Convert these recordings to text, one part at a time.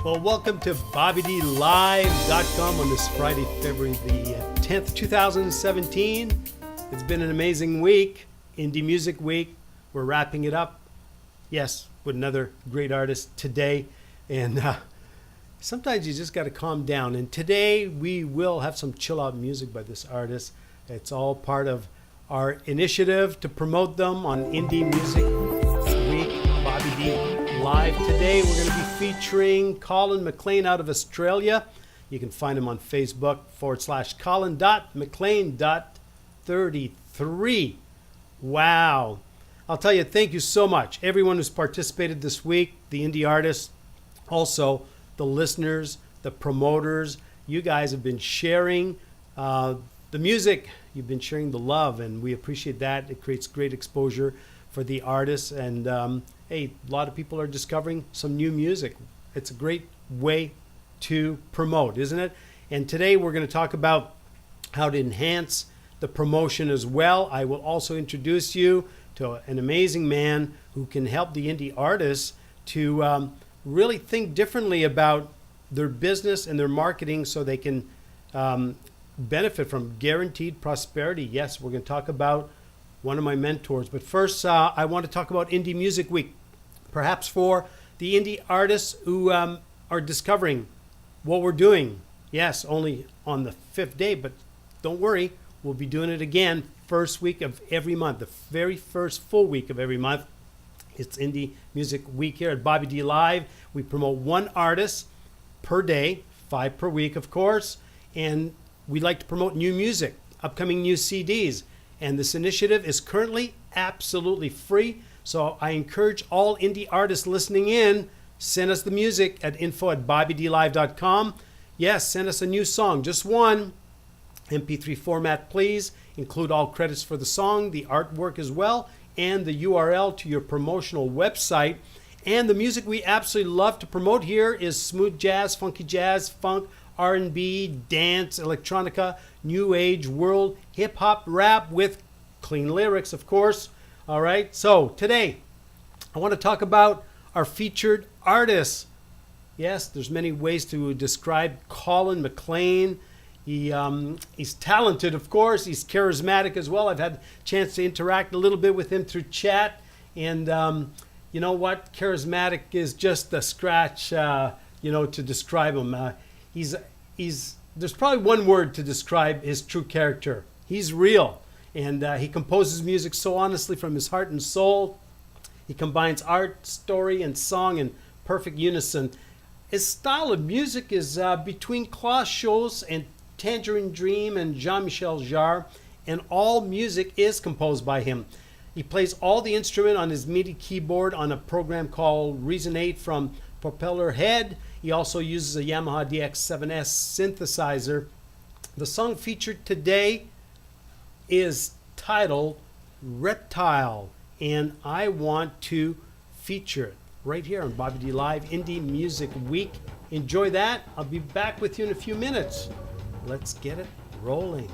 Well, welcome to BobbyDLive.com on this Friday, February the 10th, 2017. It's been an amazing week, Indie Music Week. We're wrapping it up, yes, with another great artist today. And sometimes you just got to calm down. And today we will have some chill out music by this artist. It's all part of our initiative to promote them on Indie Music Week, Bobby D Live. Today we're going to be featuring Colin McLean out of Australia. You can find him on Facebook /Colin.McLean.33. Wow. I'll tell you, thank you so much. Everyone who's participated this week, the indie artists, also the listeners, the promoters. You guys have been sharing the music. You've been sharing the love, and we appreciate that. It creates great exposure for the artists, and hey, a lot of people are discovering some new music. It's a great way to promote, isn't it? And today we're going to talk about how to enhance the promotion as well. I will also introduce you to an amazing man who can help the indie artists to really think differently about their business and their marketing so they can benefit from guaranteed prosperity. Yes, we're going to talk about one of my mentors. But first, I want to talk about Indie Music Week. Perhaps for the indie artists who are discovering what we're doing. Yes, only on the 5th day, but don't worry. We'll be doing it again first week of every month. The very first full week of every month. It's Indie Music Week here at Bobby D Live. We promote one artist per day, 5 per week, of course. And we like to promote new music, upcoming new CDs. And this initiative is currently absolutely free. So I encourage all indie artists listening in, send us the music at info@bobbydlive.com. Yes, send us a new song, just one. MP3 format, please. Include all credits for the song, the artwork as well, and the URL to your promotional website. And the music we absolutely love to promote here is smooth jazz, funky jazz, funk, R&B, dance, electronica, new age, world, hip-hop, rap with clean lyrics, of course. All right, so today I want to talk about our featured artists. Yes, there's many ways to describe Colin McLean. He's talented, of course. He's charismatic as well. I've had a chance to interact a little bit with him through chat. And you know what? Charismatic is just a scratch, to describe him. There's probably one word to describe his true character. He's real. And he composes music so honestly from his heart and soul. He combines art, story, and song in perfect unison. His style of music is between Klaus Scholz and Tangerine Dream and Jean-Michel Jarre, and all music is composed by him. He plays all the instrument on his MIDI keyboard on a program called Resonate from Propeller Head. He also uses a Yamaha DX7S synthesizer. The song featured today is titled Reptile, and I want to feature it right here on Bobby D Live Indie Music Week. Enjoy that. I'll be back with you in a few minutes. Let's get it rolling.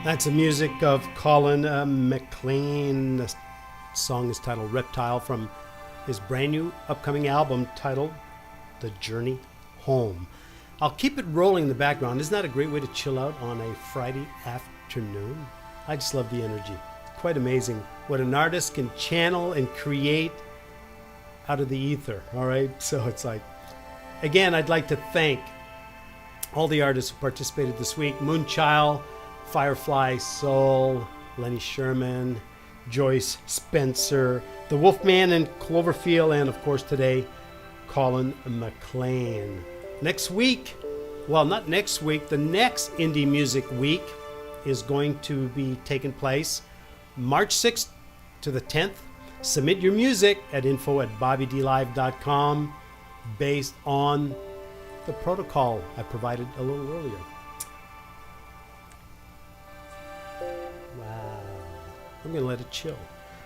That's the music of Colin McLean. The song is titled Reptile from his brand new upcoming album titled The Journey Home. I'll keep it rolling in the background. Isn't that a great way to chill out on a Friday afternoon? I just love the energy. Quite amazing what an artist can channel and create out of the ether. All right. So it's like, again, I'd like to thank all the artists who participated this week. Moonchild, Firefly Soul, Lenny Sherman, Joyce Spencer, The Wolfman and Cloverfield, and of course today, Colin McLean. Next week, well, not next week, the next Indie Music Week is going to be taking place March 6th to the 10th. Submit your music at info@bobbydlive.com based on the protocol I provided a little earlier. Wow. I'm going to let it chill.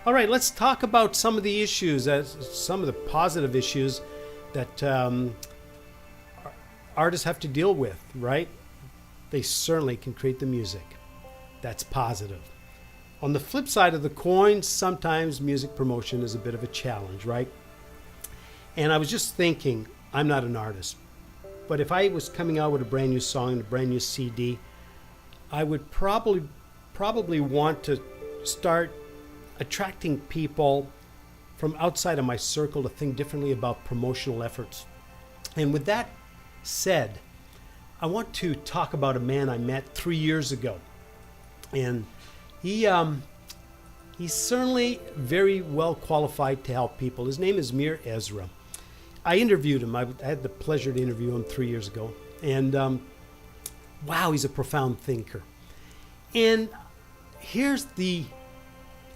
All right, let's talk about some of the issues, some of the positive issues that artists have to deal with, right? They certainly can create the music. That's positive. On the flip side of the coin, sometimes music promotion is a bit of a challenge, right? And I was just thinking, I'm not an artist, but if I was coming out with a brand new song and a brand new CD, I would probably want to start attracting people from outside of my circle to think differently about promotional efforts. And with that said, I want to talk about a man I met 3 years ago. And he's certainly very well qualified to help people. His name is Mir Ezra. I interviewed him. I had the pleasure to interview him 3 years ago. And wow, he's a profound thinker. And here's the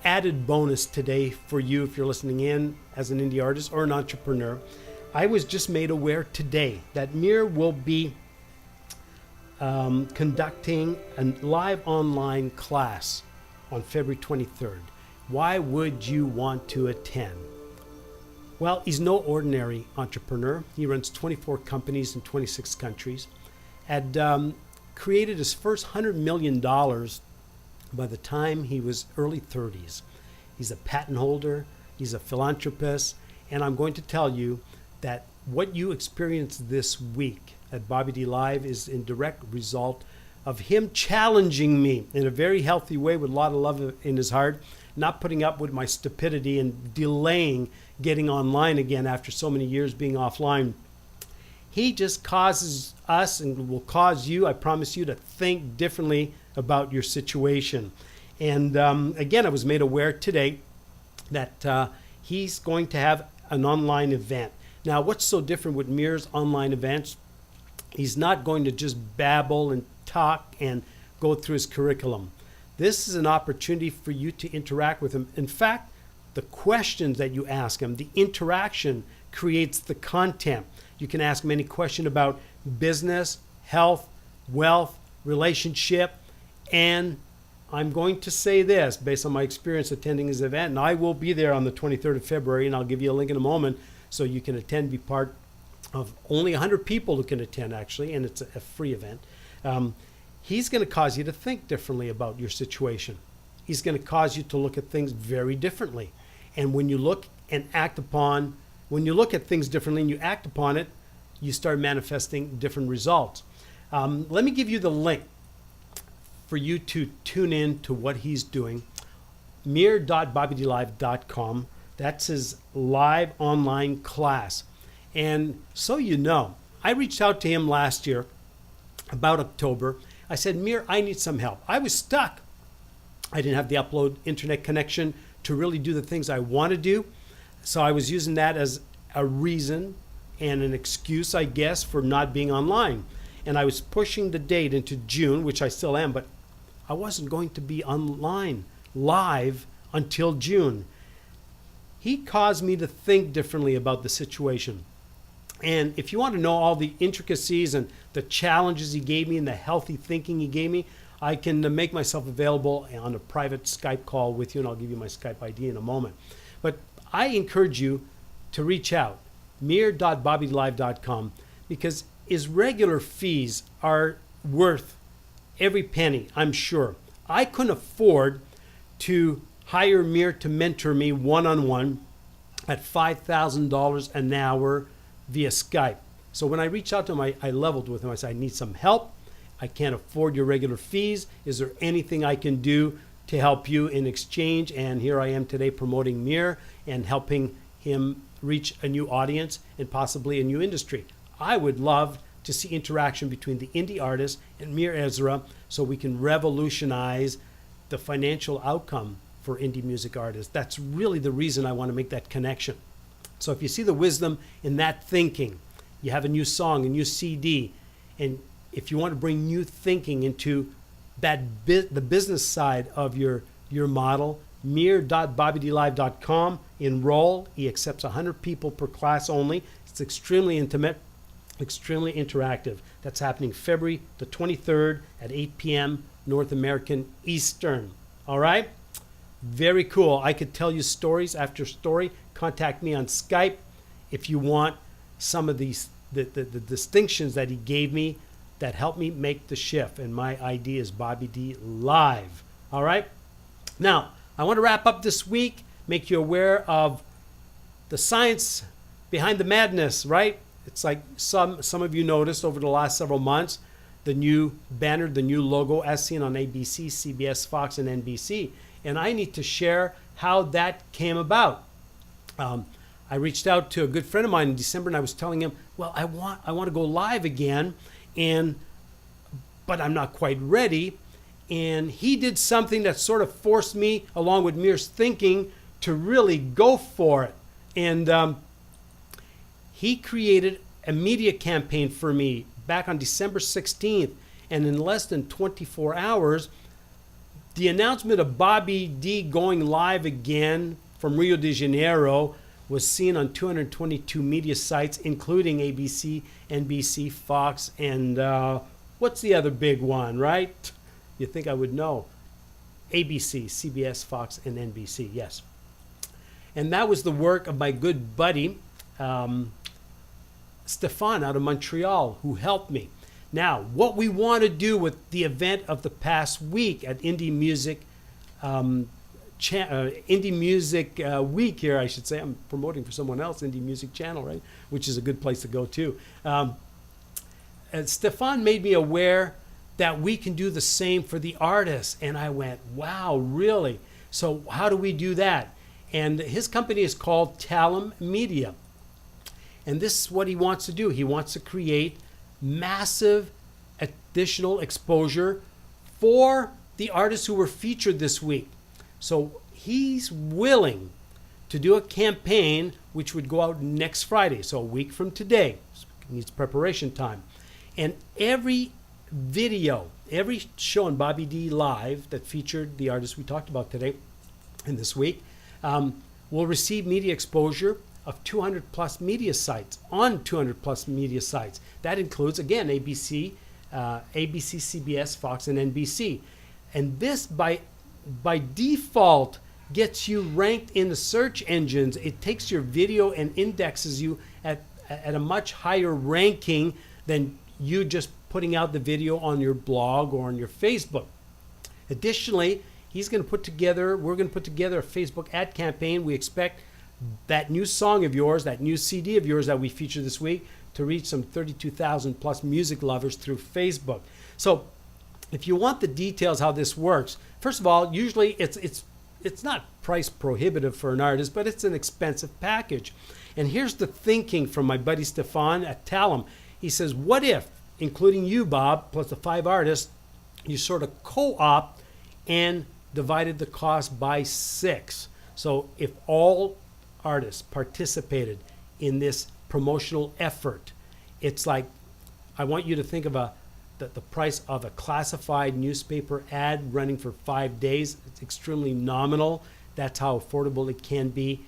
added bonus today for you if you're listening in as an indie artist or an entrepreneur. I was just made aware today that Mir will be conducting a live online class on February 23rd. Why would you want to attend? Well, he's no ordinary entrepreneur. He runs 24 companies in 26 countries. Had created his first $100 million by the time he was early 30s. He's a patent holder. He's a philanthropist. And I'm going to tell you that what you experienced this week at Bobby D Live is in direct result of him challenging me in a very healthy way with a lot of love in his heart, not putting up with my stupidity and delaying getting online again after so many years being offline. He just causes us and will cause you, I promise you, to think differently about your situation. And again, I was made aware today that he's going to have an online event. Now, what's so different with Mir's online events? He's not going to just babble and talk and go through his curriculum. This is an opportunity for you to interact with him. In fact, the questions that you ask him, the interaction creates the content. You can ask him any question about business, health, wealth, relationship, and I'm going to say this based on my experience attending his event, and I will be there on the 23rd of February, and I'll give you a link in a moment so you can attend, be part of only 100 people who can attend, actually, and it's a free event. He's going to cause you to think differently about your situation. He's going to cause you to look at things very differently. And when you look and act upon, when you look at things differently and you act upon it, you start manifesting different results. Let me give you the link for you to tune in to what he's doing. mir.bobbydlive.com. That's his live online class. And so you know, I reached out to him last year, about October. I said, Mir, I need some help. I was stuck. I didn't have the upload internet connection to really do the things I want to do. So I was using that as a reason and an excuse, I guess, for not being online. And I was pushing the date into June, which I still am, but I wasn't going to be online live until June. He caused me to think differently about the situation. And if you want to know all the intricacies and the challenges he gave me and the healthy thinking he gave me, I can make myself available on a private Skype call with you, and I'll give you my Skype ID in a moment. But I encourage you to reach out, mir.bobbydlive.com, because his regular fees are worth every penny, I'm sure. I couldn't afford to hire Mir to mentor me one-on-one at $5,000 an hour via Skype. So when I reached out to him, I leveled with him. I said, I need some help. I can't afford your regular fees. Is there anything I can do to help you in exchange? And here I am today promoting Mir and helping him reach a new audience and possibly a new industry. I would love to see interaction between the indie artist and Mir Ezra so we can revolutionize the financial outcome for indie music artists. That's really the reason I want to make that connection. So if you see the wisdom in that thinking, you have a new song, a new CD, and if you want to bring new thinking into that the business side of your model, mir.bobbydlive.com, enroll. He accepts 100 people per class only. It's extremely intimate, extremely interactive. That's happening February the 23rd at 8 p.m. North American Eastern. All right? Very cool. I could tell you stories after story. Contact me on Skype if you want some of these the distinctions that he gave me that helped me make the shift. And my ID is Bobby D Live. All right? Now, I want to wrap up this week, make you aware of the science behind the madness, right? It's like some of you noticed over the last several months, the new banner, the new logo as seen on ABC, CBS, Fox, and NBC. And I need to share how that came about. I reached out to a good friend of mine in December, and I was telling him, well, I want to go live again, but I'm not quite ready. And he did something that sort of forced me, along with Mir's thinking, to really go for it. And he created a media campaign for me back on December 16th. And in less than 24 hours, the announcement of Bobby D going live again from Rio de Janeiro was seen on 222 media sites, including ABC, NBC, Fox, and what's the other big one, right? You think I would know. ABC, CBS, Fox, and NBC, yes. And that was the work of my good buddy, Stefan out of Montreal, who helped me. Now, what we want to do with the event of the past week at Indie Music Week here, I should say. I'm promoting for someone else, Indie Music Channel, right? Which is a good place to go too. And Stefan made me aware that we can do the same for the artists. And I went, wow, really? So how do we do that? And his company is called Talem Media. And this is what he wants to do. He wants to create massive additional exposure for the artists who were featured this week. So he's willing to do a campaign which would go out next Friday, so a week from today. So it needs preparation time. And every video, every show on Bobby D Live that featured the artists we talked about today and this week will receive media exposure of 200 plus media sites, on 200 plus media sites. That includes, again, ABC, CBS, Fox, and NBC. And this, by default, gets you ranked in the search engines. It takes your video and indexes you at a much higher ranking than you just putting out the video on your blog or on your Facebook. Additionally, we're going to put together a Facebook ad campaign. We expect that new song of yours, that new CD of yours that we featured this week, to reach some 32,000 plus music lovers through Facebook. So if you want the details how this works, first of all, usually it's not price prohibitive for an artist, but it's an expensive package. And here's the thinking from my buddy Stefan at Talem. He says, what if, including you, Bob, plus the 5 artists, you sort of co-op and divided the cost by 6? So if all artists participated in this promotional effort, it's like, I want you to think of the price of a classified newspaper ad running for 5 days. It's extremely nominal. That's how affordable it can be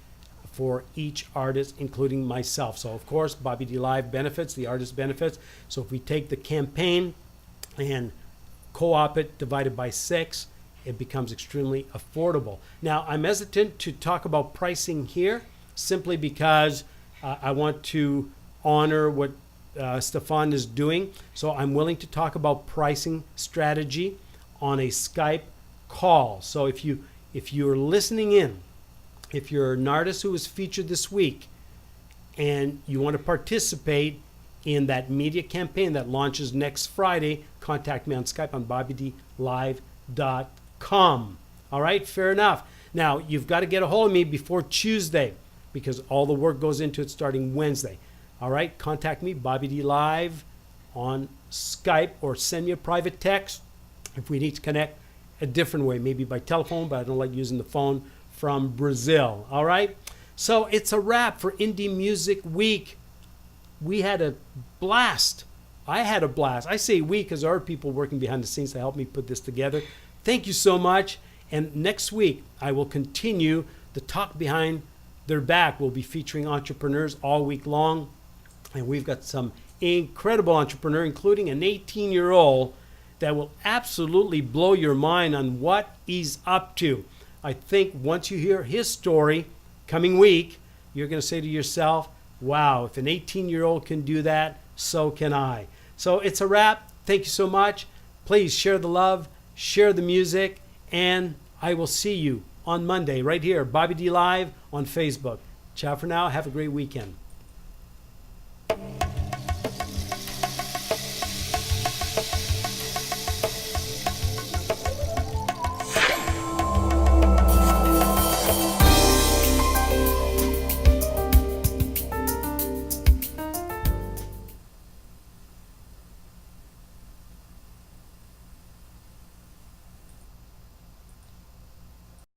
for each artist, including myself. So of course, Bobby D Live benefits, the artist benefits. So if we take the campaign and co-op it divided by 6, it becomes extremely affordable. Now, I'm hesitant to talk about pricing here simply because I want to honor what Stefan is doing. So I'm willing to talk about pricing strategy on a Skype call. So if you're listening in, if you're an artist who was featured this week and you want to participate in that media campaign that launches next Friday, contact me on Skype on bobbydlive.com. All right, fair enough. Now, you've got to get a hold of me before Tuesday because all the work goes into it starting Wednesday. All right, contact me, Bobby D Live, on Skype, or send me a private text if we need to connect a different way, maybe by telephone, but I don't like using the phone from Brazil. All right, so it's a wrap for Indie Music Week. We had a blast. I had a blast. I say we because there are people working behind the scenes to help me put this together. Thank you so much. And next week, I will continue the talk behind their back. We'll be featuring entrepreneurs all week long. And we've got some incredible entrepreneur, including an 18-year-old that will absolutely blow your mind on what he's up to. I think once you hear his story coming week, you're going to say to yourself, wow, if an 18-year-old can do that, so can I. So it's a wrap. Thank you so much. Please share the love, share the music, and I will see you on Monday right here, Bobby D Live on Facebook. Ciao for now. Have a great weekend.